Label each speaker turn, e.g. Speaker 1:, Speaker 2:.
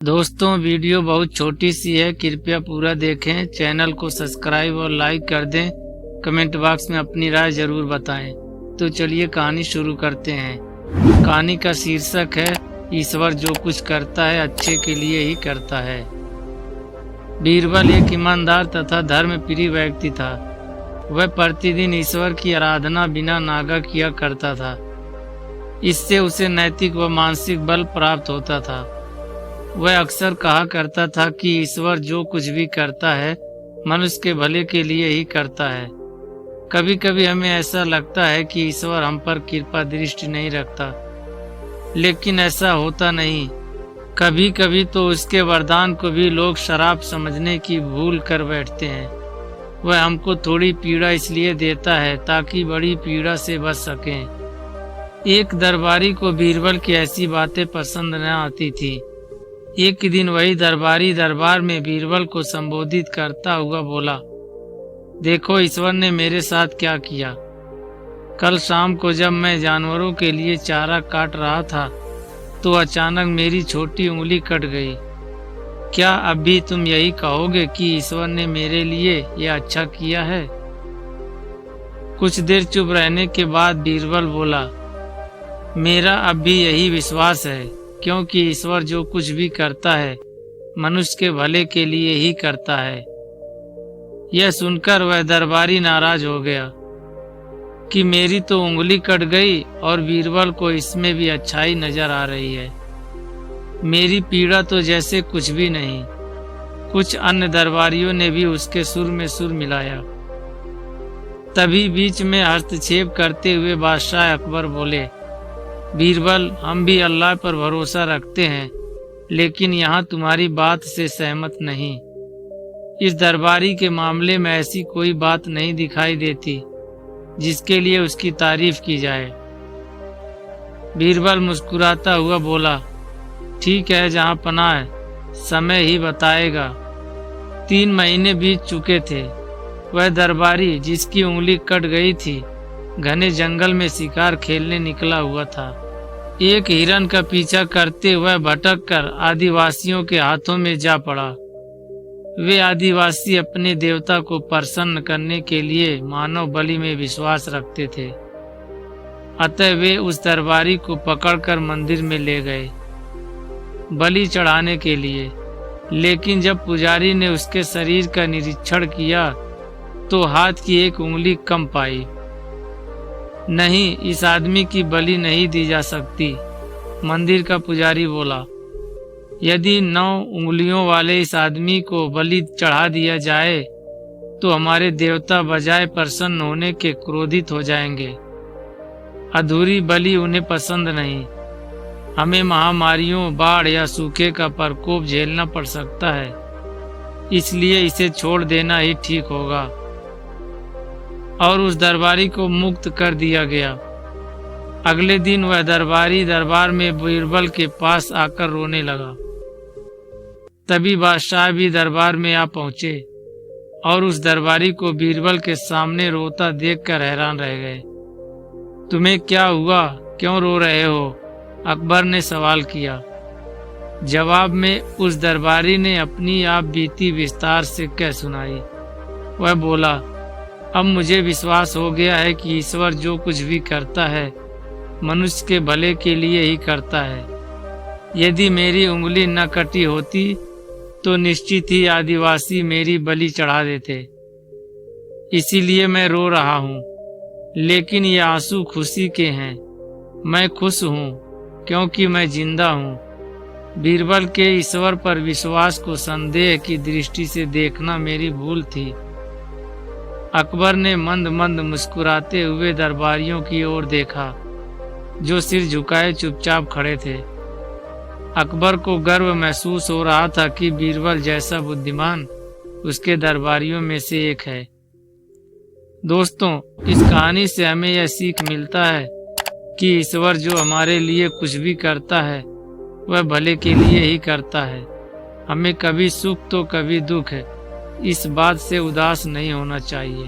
Speaker 1: दोस्तों वीडियो बहुत छोटी सी है, कृपया पूरा देखें। चैनल को सब्सक्राइब और लाइक कर दें। कमेंट बॉक्स में अपनी राय जरूर बताएं। तो चलिए कहानी शुरू करते हैं। कहानी का शीर्षक है ईश्वर जो कुछ करता है अच्छे के लिए ही करता है। बीरबल एक ईमानदार तथा धर्मप्रिय व्यक्ति था। वह प्रतिदिन ईश्वर की आराधना बिना नागा किया करता था। इससे उसे नैतिक व मानसिक बल प्राप्त होता था। वह अक्सर कहा करता था कि ईश्वर जो कुछ भी करता है मनुष्य के भले के लिए ही करता है। कभी कभी हमें ऐसा लगता है कि ईश्वर हम पर कृपा दृष्टि नहीं रखता, लेकिन ऐसा होता नहीं। कभी कभी तो उसके वरदान को भी लोग शराब समझने की भूल कर बैठते हैं। वह हमको थोड़ी पीड़ा इसलिए देता है ताकि बड़ी पीड़ा से बच सकें। एक दरबारी को बीरबल की ऐसी बातें पसंद न आती थी। एक दिन वही दरबारी दरबार में बीरबल को संबोधित करता हुआ बोला, देखो ईश्वर ने मेरे साथ क्या किया। कल शाम को जब मैं जानवरों के लिए चारा काट रहा था तो अचानक मेरी छोटी उंगली कट गई। क्या अब भी तुम यही कहोगे कि ईश्वर ने मेरे लिए यह अच्छा किया है? कुछ देर चुप रहने के बाद बीरबल बोला, मेरा अब भी यही विश्वास है, क्योंकि ईश्वर जो कुछ भी करता है मनुष्य के भले के लिए ही करता है। यह सुनकर वह दरबारी नाराज हो गया कि मेरी तो उंगली कट गई और बीरबल को इसमें भी अच्छाई नजर आ रही है। मेरी पीड़ा तो जैसे कुछ भी नहीं। कुछ अन्य दरबारियों ने भी उसके सुर में सुर मिलाया। तभी बीच में हस्तक्षेप करते हुए बादशाह अकबर बोले, बीरबल, हम भी अल्लाह पर भरोसा रखते हैं, लेकिन यहाँ तुम्हारी बात से सहमत नहीं। इस दरबारी के मामले में ऐसी कोई बात नहीं दिखाई देती जिसके लिए उसकी तारीफ की जाए। बीरबल मुस्कुराता हुआ बोला, ठीक है, जहाँ पनाह है समय ही बताएगा। 3 महीने बीत चुके थे। वह दरबारी जिसकी उंगली कट गई थी घने जंगल में शिकार खेलने निकला हुआ था। एक हिरन का पीछा करते हुए भटक कर आदिवासियों के हाथों में जा पड़ा। वे आदिवासी अपने देवता को प्रसन्न करने के लिए मानव बलि में विश्वास रखते थे। अतः वे उस दरबारी को पकड़कर मंदिर में ले गए बलि चढ़ाने के लिए। लेकिन जब पुजारी ने उसके शरीर का निरीक्षण किया तो हाथ की एक उंगली कम पाई। नहीं, इस आदमी की बलि नहीं दी जा सकती, मंदिर का पुजारी बोला। यदि 9 उंगलियों वाले इस आदमी को बलि चढ़ा दिया जाए तो हमारे देवता बजाय प्रसन्न होने के क्रोधित हो जाएंगे। अधूरी बलि उन्हें पसंद नहीं। हमें महामारियों, बाढ़ या सूखे का प्रकोप झेलना पड़ सकता है, इसलिए इसे छोड़ देना ही ठीक होगा। और उस दरबारी को मुक्त कर दिया गया। अगले दिन वह दरबारी दरबार में बीरबल के पास आकर रोने लगा। तभी बादशाह भी दरबार में आ पहुंचे और उस दरबारी को बीरबल के सामने रोता देखकर हैरान रह गए। तुम्हें क्या हुआ, क्यों रो रहे हो? अकबर ने सवाल किया। जवाब में उस दरबारी ने अपनी आप बीती विस्तार से कह सुनाई। वह बोला, अब मुझे विश्वास हो गया है कि ईश्वर जो कुछ भी करता है मनुष्य के भले के लिए ही करता है। यदि मेरी उंगली न कटी होती तो निश्चित ही आदिवासी मेरी बलि चढ़ा देते। इसीलिए मैं रो रहा हूँ, लेकिन ये आंसू खुशी के हैं। मैं खुश हूँ क्योंकि मैं जिंदा हूँ। बीरबल के ईश्वर पर विश्वास को संदेह की दृष्टि से देखना मेरी भूल थी। अकबर ने मंद मंद मुस्कुराते हुए दरबारियों की ओर देखा जो सिर झुकाए चुपचाप खड़े थे। अकबर को गर्व महसूस हो रहा था कि बीरबल जैसा बुद्धिमान उसके दरबारियों में से एक है। दोस्तों, इस कहानी से हमें यह सीख मिलता है कि ईश्वर जो हमारे लिए कुछ भी करता है वह भले के लिए ही करता है। हमें कभी सुख तो कभी दुख है, इस बात से उदास नहीं होना चाहिए।